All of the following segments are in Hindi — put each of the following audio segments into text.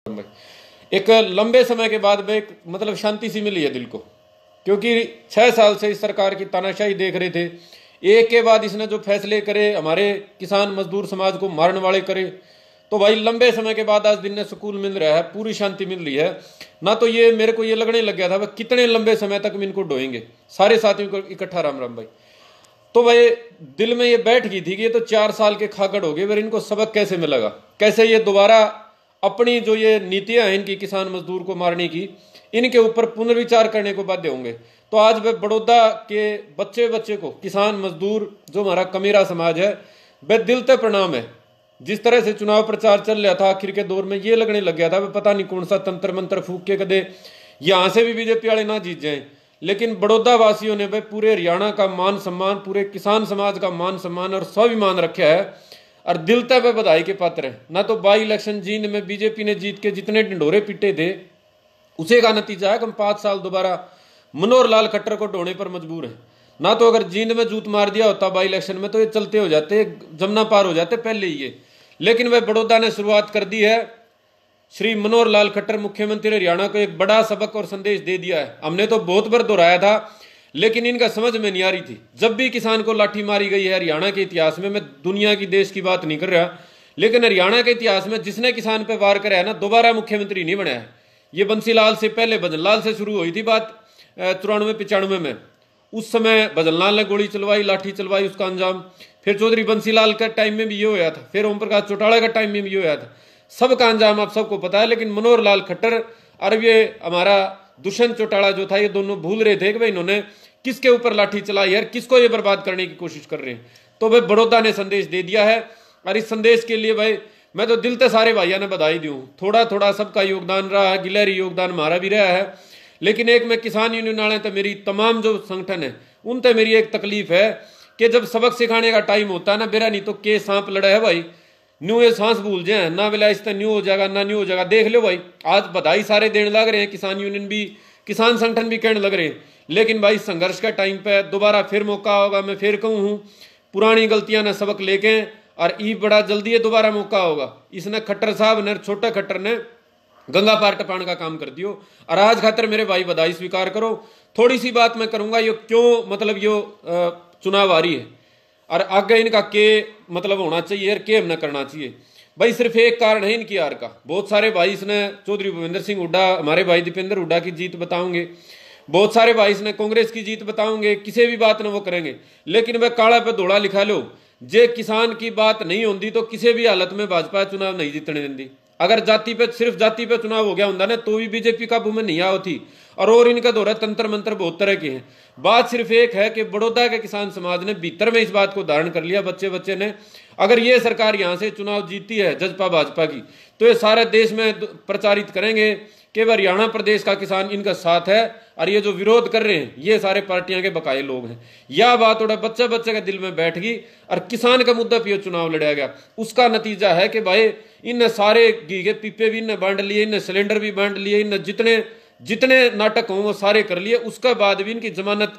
एक लंबे समय के बाद में मतलब शांति सी मिली है दिल को, क्योंकि 6 साल से इस सरकार की तानाशाही देख रहे थे। एक के बाद इसने जो फैसले करे, हमारे किसान मजदूर समाज को मारने वाले करे, तो भाई लंबे समय के बाद आज दिन ने सुकून मिल रहा है, पूरी शांति मिल रही है ना। तो ये मेरे को ये लगने लग गया था वह कितने लंबे समय तक इनको ढोएंगे, सारे साथियों को इकट्ठा राम राम भाई। तो भाई दिल में ये बैठ गई थी कि ये तो 4 साल के खागड़ हो गए, फिर इनको सबक कैसे मिलेगा, कैसे ये दोबारा अपनी जो ये नीतियां हैं इनकी किसान मजदूर को मारने की, इनके ऊपर पुनर्विचार करने को बाध्य होंगे। तो आज वह बड़ौदा के बच्चे बच्चे को, किसान मजदूर जो हमारा कमेरा समाज है, वह दिल से प्रणाम है। जिस तरह से चुनाव प्रचार चल रहा था आखिर के दौर में, ये लगने लग गया था वह पता नहीं कौन सा तंत्र मंत्र फूक के कदे यहां से भी बीजेपी वाले ना जीत जाए। लेकिन बड़ौदा वासियों ने वह पूरे हरियाणा का मान सम्मान, पूरे किसान समाज का मान सम्मान और स्वाभिमान रखा है और दिल तक वह बधाई के पात्र है ना। तो बाई इलेक्शन जींद में बीजेपी ने जीत के जितने ढिंडोरे पीटे थे, उसे का नतीजा है कि हम 5 साल दोबारा मनोहर लाल खट्टर को ढोने पर मजबूर है ना। तो अगर जींद में जूत मार दिया होता बाई इलेक्शन में तो ये चलते हो जाते, जमुना पार हो जाते पहले ही ये। लेकिन वह बड़ौदा ने शुरुआत कर दी है। श्री मनोहर लाल खट्टर मुख्यमंत्री हरियाणा को एक बड़ा सबक और संदेश दे दिया है। हमने तो बहुत बार दोहराया था, लेकिन इनका समझ में नहीं आ रही थी। जब भी किसान को लाठी मारी गई है हरियाणा के इतिहास में, मैं दुनिया की देश की बात नहीं कर रहा, लेकिन हरियाणा के इतिहास में जिसने किसान पे वार कराया ना, दोबारा मुख्यमंत्री नहीं बना है। ये बंसीलाल से पहले भजनलाल से शुरू हुई थी बात 94-95 में। उस समय भजनलाल ने गोली चलवाई, लाठी चलवाई, उसका अंजाम फिर चौधरी बंसीलाल का टाइम में भी ये होया था, फिर ओम प्रकाश चौटाला का टाइम में भी ये होया था। सबका अंजाम आप सबको पता है। लेकिन मनोहर लाल खट्टर और ये हमारा दुष्यंत चौटाला जो था, ये दोनों भूल रहे थे कि भाई इन्होंने किसके ऊपर लाठी चलाई है, किसको ये बर्बाद करने की कोशिश कर रहे हैं। तो भाई बड़ौदा ने संदेश दे दिया है और इस संदेश के लिए भाई मैं तो दिल से सारे भाइयों ने बधाई दूं। थोड़ा थोड़ा सबका योगदान रहा है, गिलहरी योगदान हमारा भी रहा है। लेकिन एक मैं किसान यूनियन वाले तो मेरी तमाम जो संगठन है उन तक मेरी एक तकलीफ है कि जब सबक सिखाने का टाइम होता है ना, बेरा नहीं तो के सांप लड़ा है भाई, न्यू ये सांस भूल जाए ना, बेला इस न्यू हो जाएगा ना न्यू हो जाएगा। देख लो भाई, आज बधाई सारे देने लग रहे हैं, किसान यूनियन भी, किसान संगठन भी कहने लग रहे हैं। लेकिन भाई संघर्ष का टाइम पे दोबारा फिर मौका होगा। मैं फिर कहूँ हूँ, पुरानी गलतियां ने सबक लेके और ई बड़ा जल्दी ये दोबारा मौका होगा। इसने खट्टर साहब ने, छोटा खट्टर ने गंगा पार टपान का काम कर दियो। और आज खातर मेरे भाई बधाई स्वीकार करो। थोड़ी सी बात मैं करूंगा, ये क्यों मतलब यो चुनाव आ रही है और आगे इनका के मतलब होना चाहिए और के न करना चाहिए। भाई सिर्फ एक कारण है इनकी हार का। बहुत सारे भाई इसने चौधरी भूपेंद्र सिंह हुड्डा, हमारे भाई दीपेंद्र हुड्डा की जीत बताओगे, बहुत सारे भाई इसने कांग्रेस की जीत बताओगे, किसी भी बात न वो करेंगे। लेकिन वह काला पे धोड़ा लिखा लो, जे किसान की बात नहीं होती तो किसी भी हालत में भाजपा चुनाव नहीं जीतने देती। अगर जाति पे, सिर्फ जाति पे चुनाव हो गया होता ना, तो भी बीजेपी काबू में नहीं आओ थी। और इनका दौरा तंत्र मंत्र बहुत तरह के हैं। बात सिर्फ एक है कि बड़ौदा के किसान समाज ने भीतर में इस बात को धारण कर लिया, बच्चे बच्चे ने। अगर ये सरकार यहां से चुनाव जीती है जजपा भाजपा की, तो ये सारे देश में प्रचारित करेंगे कि हरियाणा प्रदेश का किसान इनका साथ है और ये जो विरोध कर रहे हैं ये सारे पार्टियां के बकाये लोग हैं। यह बात थोड़ा बच्चे बच्चे के दिल में बैठ गई और किसान का मुद्दा पे चुनाव लड़ाया गया। उसका नतीजा है कि भाई इन सारे घी के पीपे भी इन्हें बांट लिए, इन सिलेंडर भी बांट लिए, इन जितने नाटक हों वो सारे कर लिए। उसके बाद भी इनकी जमानत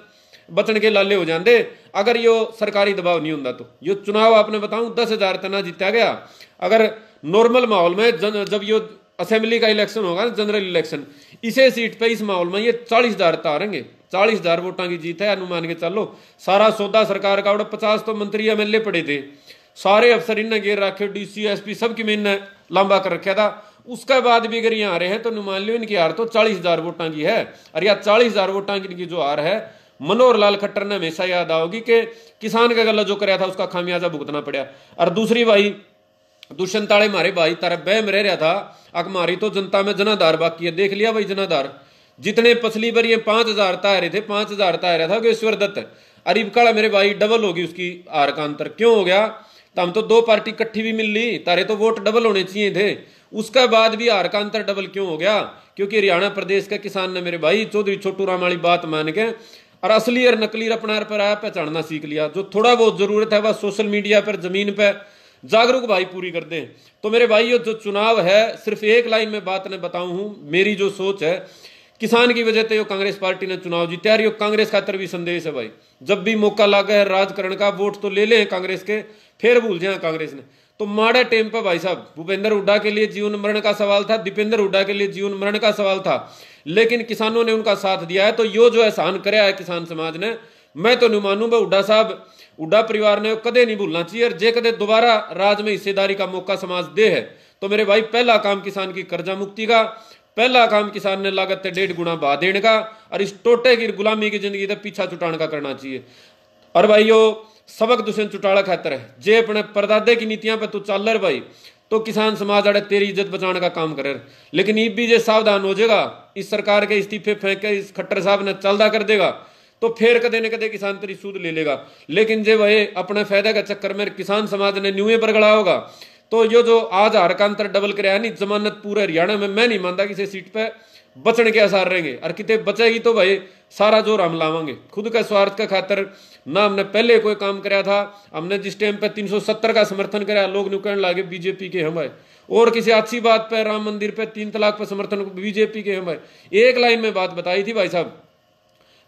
बचन के लाले हो जाते अगर यो सरकारी दबाव नहीं होता। तो यो चुनाव आपने बताऊं 10,000 तना जीता गया। अगर नॉर्मल माहौल में जब यो असेंबली का इलेक्शन होगा, जनरल इलेक्शन, इसे सीट पे इस माहौल में ये 40,000 तारेंगे। 40,000 वोटा की जीत है, अनुमान के चलो। सारा सौदा सरकार का, 50 तो मंत्री एमएलए पड़े थे, सारे अफसर इन्हें घेर रखे, डीसी एसपी सबकी में इन्हें लंबा कर रखा था। उसके बाद भी अगर यहाँ आ रहे हैं तो नुमान लो इनकी हार तो 40,000 वोटा की है। और यह 40,000 वोटा की जो हार है, मनोहर लाल खट्टर ने हमेशा याद आओगी कि किसान का गला जो कराया था उसका खामियाजा भुगतना पड़ा। और दूसरी भाई दुष्यंत ताले मारे भाई तारा बहम रह रहा था, अक मारी तो जनता में जनाधार बाकी है। देख लिया भाई जनाधार जितने पसली पर ये 5,000 ताय रहे थे, 5,000 ताय रहा था कि ईश्वर दत्त। अरीब काला मेरे भाई डबल होगी उसकी हार का अंतर। क्यों हो गया? तो हम तो 2 पार्टी इकट्ठी भी मिल ली, तारे तो वोट डबल होने चाहिए थे। उसके बाद भी हार का अंतर डबल क्यों हो गया? क्योंकि हरियाणा प्रदेश के किसान ने मेरे भाई चौधरी छोटू राम वाली बात मान के और असली और नकली अपना पर आया पहचानना सीख लिया। जो थोड़ा बहुत जरूरत है वह सोशल मीडिया पर, जमीन पर जागरूक भाई पूरी कर दें। तो मेरे भाई ये जो चुनाव है, सिर्फ एक लाइन में बात ने बताऊं हूं, मेरी जो सोच है, किसान की वजह से कांग्रेस पार्टी ने चुनाव जीता है। कांग्रेस खातर भी संदेश है भाई, जब भी मौका लगा है राजकारण का, वोट तो ले ले कांग्रेस के, फिर भूल जाए कांग्रेस ने। तो माड़े टाइम पर भाई साहब भूपेंद्र हुड्डा के लिए जीवन मरण का सवाल था, दीपेंद्र हुड्डा के लिए जीवन मरण का सवाल था, लेकिन किसानों ने उनका साथ दिया है। तो यो जो एहसान कराया है किसान समाज ने, मैं तो नहीं मानू भाई हुड्डा साहब, हुड्डा परिवार ने कदे नहीं भूलना चाहिए। और जे कदे दोबारा राज में हिस्सेदारी का मौका समाज दे है तो मेरे भाई पहला काम किसान की कर्जा मुक्ति का, पहला काम किसान ने लागत 1.5 गुना बहा देने का, और इस टोटे की गुलामी की जिंदगी का पीछा छुटाने का करना चाहिए। और भाई यो सबक दुष्यंत चुटाला खातर है, जे अपने परदादे की नीतियां पर तू चल रहा भाई, तो किसान समाज अड़े तेरी इज्जत बचाने का काम करे। लेकिन ये भी जे सावधान हो जाएगा, इस सरकार के इस्तीफे फेंक के इस खट्टर साहब ने चलदा कर देगा, तो फिर कदे न कदे किसान तेरी सूद ले लेगा। लेकिन जे वही अपने फायदे का चक्कर में किसान समाज ने न्यूए पर गड़ा होगा, तो यो जो आज हार का अंतर डबल कराया नहीं, जमानत पूरे हरियाणा में मैं नहीं मानता किसी सीट पे बचने के आसार रहेंगे। और कितने बचेगी तो भाई सारा जोर हम लावांगे। खुद का स्वार्थ का खातर ना हमने पहले कोई काम कराया था, हमने जिस टाइम पे 370 का समर्थन कराया, लोग नु कहने लगे बीजेपी के हम भाई, और किसी अच्छी बात पे राम मंदिर पे 3 तलाक पे समर्थन बीजेपी के हम भाई। एक लाइन में बात बताई थी भाई साहब,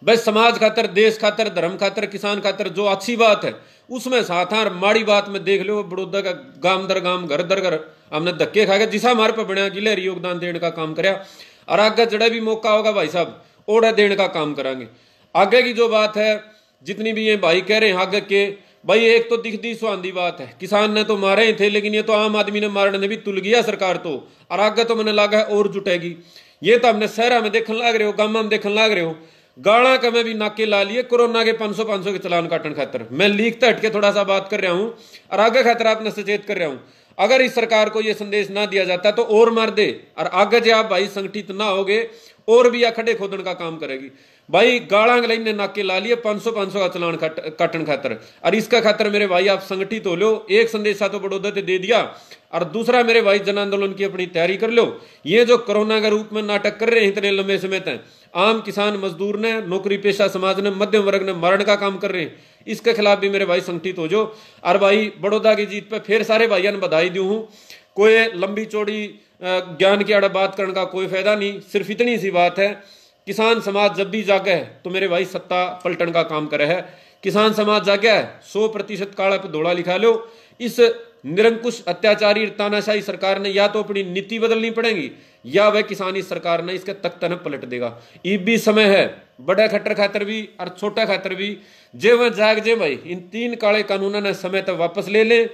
बस समाज खातर, देश खातर, धर्म खातर, किसान खातर जो अच्छी बात है उसमें साथ है। माड़ी बात में देख लो बड़ौदा का गांव दर गांव, घर दर घर हमने धक्के खा के जिसा हमारे पे बनया गिलहरी योगदान देने का काम कराया। और आगे जड़ा भी मौका होगा भाई साहब ओढ़ा देने का काम करेंगे। आगे की जो बात है, जितनी भी ये भाई कह रहे हैं आगे के भाई, एक तो दिखती सुहांदी बात है, किसान ने तो मारे ही थे, लेकिन ये तो आम आदमी ने मारने ने भी तुल गया सरकार तो। और आगे तो मैंने लगा है और जुटेगी। ये तो हमने शहरा में देखने लग रहे हो, गांव में देखने लग रहे हो, गाड़ा का मैं भी नाके ला लिए कोरोना के 500 के चलान काटन खातर। मैं लीक हट के थोड़ा सा बात कर रहा हूं और आगे खातर आपने सचेत कर रहा हूं। अगर इस सरकार को यह संदेश ना दिया जाता तो और मार दे, और आगे जो आप भाई संगठित ना होगे और भी खड्डे खोदन का काम करेगी। भाई गाड़ा ने नाके ला लिए 500 का चलान काटन खातर। और इसका खातर मेरे भाई आप संगठित हो लो। एक संदेशा तो बड़ौदा दे दिया, और दूसरा मेरे भाई जन आंदोलन की अपनी तैयारी कर लो। ये जो कोरोना के रूप में नाटक कर रहे हैं इतने लंबे समय तक, आम किसान मजदूर ने, नौकरी पेशा समाज ने, मध्यम वर्ग ने मारने का काम कर रहे हैं, इसके खिलाफ भी मेरे भाई संगठित हो जाओ। और भाई बड़ौदा की जीत पे फिर सारे भाइयों ने बधाई दी हूं। कोई लंबी चौड़ी ज्ञान की आड़ा बात करने का कोई फायदा नहीं। सिर्फ इतनी सी बात है, किसान समाज जब भी जागे है तो मेरे भाई सत्ता पलटन का काम करे है। किसान समाज जागे है 100% काला पे धोला लिखा लो। इस निरंकुश अत्याचारी तानाशाही सरकार ने या तो अपनी नीति बदलनी पड़ेगी, या वह किसानी सरकार ने इसके तख्ते न पलट देगा। ये भी समय है, बड़ा खट्टर खातर भी और छोटा खातर भी, जे वह जाग जे भाई इन 3 काले कानूनों ने समय तक वापस ले ले,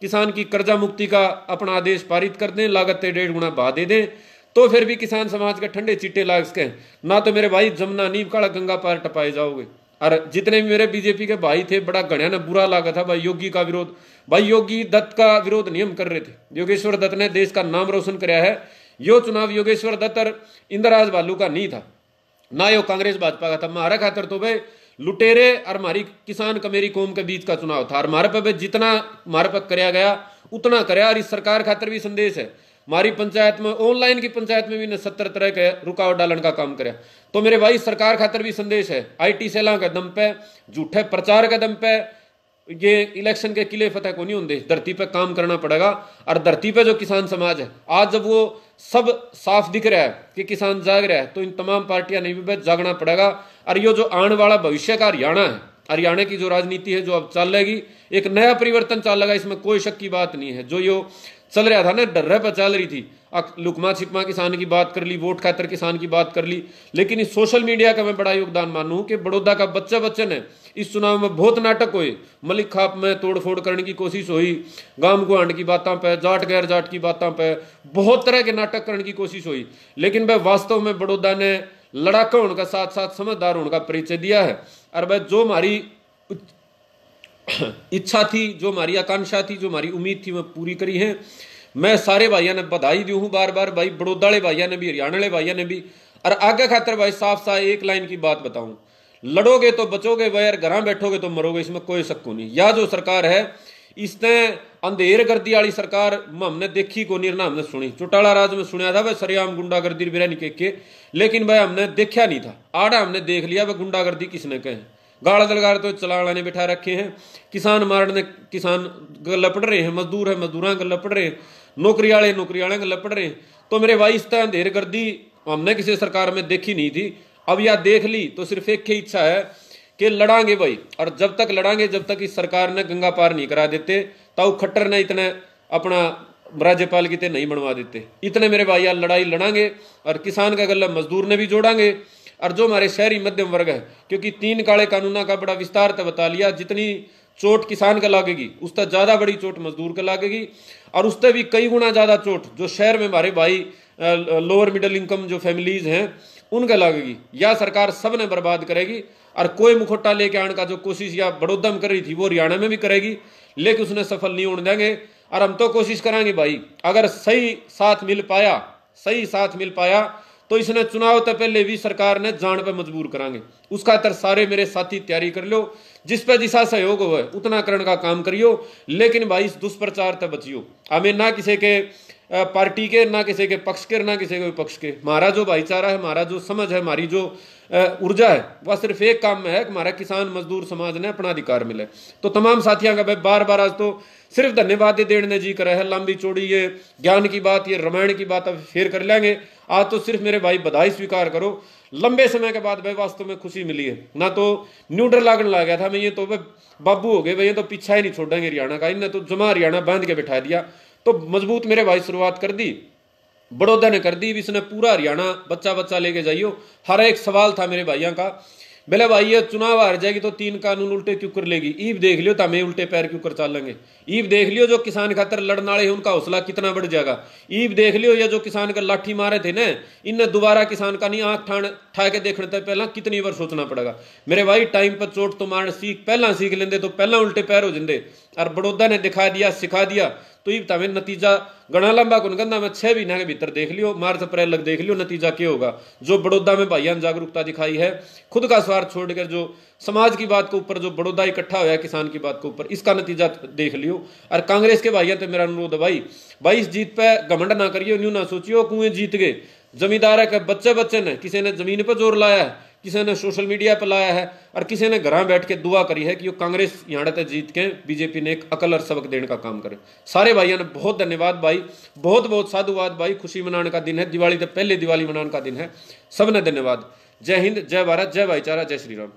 किसान की कर्जा मुक्ति का अपना आदेश पारित कर दें, लागत 1.5 गुना बढ़ा दे दें, तो फिर भी किसान समाज के ठंडे चीटे लाग सके ना। तो मेरे भाई जमुना नीम काला गंगा पार टपाए जाओगे। और जितने भी मेरे बीजेपी के भाई थे, बड़ा गणिया ने बुरा लगा था भाई योगी का विरोध। भाई योगी दत्त का विरोध नहीं हम कर रहे थे, योगेश्वर दत्त ने देश का नाम रोशन कराया है। यो चुनाव योगेश्वर दत्त और इंदिराज बालू का नहीं था, ना यो कांग्रेस भाजपा का था। हमारा खातर तो भाई लुटेरे और हमारी किसान कमेरी कौम के बीच का चुनाव था। और हमारे पे जितना हमारे पे कराया गया उतना कराया। और इस सरकार खातर भी संदेश है, हमारी पंचायत में, ऑनलाइन की पंचायत में भी ने 70 तरह के रुकावट डालने का काम कराया। तो मेरे भाई सरकार खातर भी संदेश है, IT सेला के दम पे, झूठे प्रचार के दम पे ये इलेक्शन के किले फतेह को नहीं होंगे। धरती पे काम करना पड़ेगा। और धरती पे जो किसान समाज है, आज जब वो सब साफ दिख रहा है कि किसान जाग रहा है, तो इन तमाम पार्टियां नहीं भी जागना पड़ेगा। और ये जो आने वाला भविष्य का हरियाणा है, हरियाणा की जो राजनीति है जो अब चलेगी, एक नया परिवर्तन चलेगा, इसमें कोई शक की बात नहीं है। जो यो चल रहा था ना, डर्रे पर चल रही थी, लुकमा छिपमा किसान की बात कर ली, वोट खातर किसान की बात कर ली, लेकिन इस सोशल मीडिया का मैं बड़ा योगदान मानू कि बड़ौदा का बच्चे ने इस चुनाव में बहुत नाटक हुए। मलिक खाप में तोड़फोड़ करने की कोशिश हुई, गांव गुआंड की बातों पे, जाट गैर जाट की बातों पे बहुत तरह के नाटक करने की कोशिश हुई। लेकिन वह वास्तव में बड़ौदा ने लड़ाका होने का साथ साथ समझदार होने का परिचय दिया है। और वह जो हमारी इच्छा थी, जो हमारी आकांक्षा थी, जो हमारी उम्मीद थी, वह पूरी करी है। मैं सारे भाइयों ने बधाई दी हूं बार बार, भाई बड़ौदा वाले भाइयों ने भी, हरियाणा वाले भाइयों ने भी। और आगे खातर भाई साफ साफ एक लाइन की बात बताऊं, लड़ोगे तो बचोगे भाई, यार घर बैठोगे तो मरोगे, इसमें कोई शक नहीं। या जो सरकार है इसने अंधेर गर्दी वाली सरकार हमने देखी को नहीं, ना हमने सुनी। चौटाला राज में सुना था भाई सरेआम गुंडागर्दी बिरयानी के, लेकिन भाई हमने देखा नहीं था। आड़ा हमने देख लिया भाई गुंडागर्दी किसने कहे, गाड़ा दलगार तो चलाने बिठा रखे हैं, किसान मारने किसान गला पड़ रहे हैं, मजदूर है मजदूर गला पड़ रहे हैं, नौकरी वाले गला पड़ रहे हैं। तो मेरे भाई इस तरह अंधेर गर्दी हमने किसी सरकार में देखी नहीं थी। अब यह देख ली तो सिर्फ एक ही इच्छा है कि लड़ांगे भाई, और जब तक लड़ांगे, जब तक इस सरकार ने गंगा पार नहीं करा देते, तब खट्टर ने इतने अपना राज्यपाल की नहीं बनवा देते। इतने मेरे भाई लड़ाई लड़ांगे और किसान का गला मजदूर ने भी जोड़ांगे। और जो हमारे शहरी मध्यम वर्ग है, क्योंकि 3 काले कानूनों का बड़ा विस्तार तो बता लिया, जितनी चोट किसान का लागेगी उससे ज्यादा बड़ी चोट मजदूर का लागेगी, और उससे भी कई गुना ज्यादा चोट जो शहर में हमारे भाई लोअर मिडिल इनकम जो फैमिलीज हैं उनका लागेगी। या सरकार सब ने बर्बाद करेगी, और कोई मुखोटा लेके आने का जो कोशिश या बड़ौदा में कर रही थी वो हरियाणा में भी करेगी, लेकिन उसने सफल नहीं होने देंगे। और हम तो कोशिश करेंगे भाई, अगर सही साथ मिल पाया तो इसने चुनाव तो पहले भी सरकार ने जान पे मजबूर करांगे। उसका तर सारे मेरे साथी तैयारी कर लो, जिस पे जिसा सहयोग हो उतना करने का काम करियो, लेकिन भाई इस दुष्प्रचार तक बचियो। हमें ना किसी के पार्टी के, ना किसी के पक्ष के, ना किसी के विपक्ष के। हमारा जो भाईचारा है, हमारा जो समझ है, हमारी जो ऊर्जा है, वह सिर्फ एक काम में है कि हमारा किसान मजदूर समाज ने अपना अधिकार मिले। तो तमाम साथियों का भाई बार बार आज तो सिर्फ धन्यवाद देने जी करे है। लंबी चौड़ी ये ज्ञान की बात, ये रामायण की बात अब फिर कर लेंगे। आज तो सिर्फ मेरे भाई बधाई स्वीकार करो, लंबे समय के बाद भाई वास्तव में खुशी मिली है। ना तो न्यूट्रल लागने लग गया था मैं, ये तो बाबू हो गए भाई, ये तो पीछा ही नहीं छोड़ेंगे हरियाणा का, इन्हें तो जमा हरियाणा बांध के बैठा दिया। तो मजबूत मेरे भाई शुरुआत कर दी, बड़ौदा ने कर दी, इसने पूरा हरियाणा बच्चा बच्चा लेके जाइयो। हर एक सवाल था मेरे भाइयों का, बोले भाई ये चुनाव हार जाएगी तो 3 कानून उल्टे क्यों कर लेगी, ईब देख लियो तो हमें उल्टे पैर क्यों कर चलेंगे। ईब देख लियो जो किसान खातर लड़ने वाले हैं उनका हौसला कितना बढ़ जाएगा। ईब देख लियो ये जो किसान का लाठी मारे थे ना, इन्हें दोबारा किसान का नहीं आंख ठा के देखने तक पहला कितनी बार सोचना पड़ेगा। मेरे भाई टाइम पर चोट तो मारना पहला सीख लेंदे तो पहला उल्टे पैर हो जाते। और बड़ौदा ने दिखा दिया, सिखा दिया, तो ईब तमें नतीजा गणा लंबा कौन कहना, मैं 6 महीने के भीतर देख लियो, मार्च अप्रैल लग देख लियो नतीजा क्या होगा। जो बड़ौदा में भाइयों ने जागरूकता दिखाई है, खुद का स्वार्थ छोड़कर जो समाज की बात के ऊपर जो बड़ौदा इकट्ठा होया किसान की बात के ऊपर, इसका नतीजा देख लियो। और कांग्रेस के भाइयों तो मेरा अनुरोध है भाई इस जीत पे घमंड ना करियो, न्यू ना सोचियो कुएं जीत गए। जमींदार है बच्चे ने, किसी ने जमीन पर जोर लाया है, किसी ने सोशल मीडिया पर लाया है, और किसी ने घर बैठ के दुआ करी है कि कांग्रेस यहाँ तक जीत के बीजेपी ने एक अकल और सबक देने का काम करे। सारे भाइयों ने बहुत धन्यवाद भाई, बहुत बहुत साधुवाद भाई। खुशी मनाने का दिन है, दिवाली तो पहले दिवाली मनाने का दिन है। सब ने धन्यवाद। जय हिंद, जय भारत, जय भाईचारा, जय श्री राम।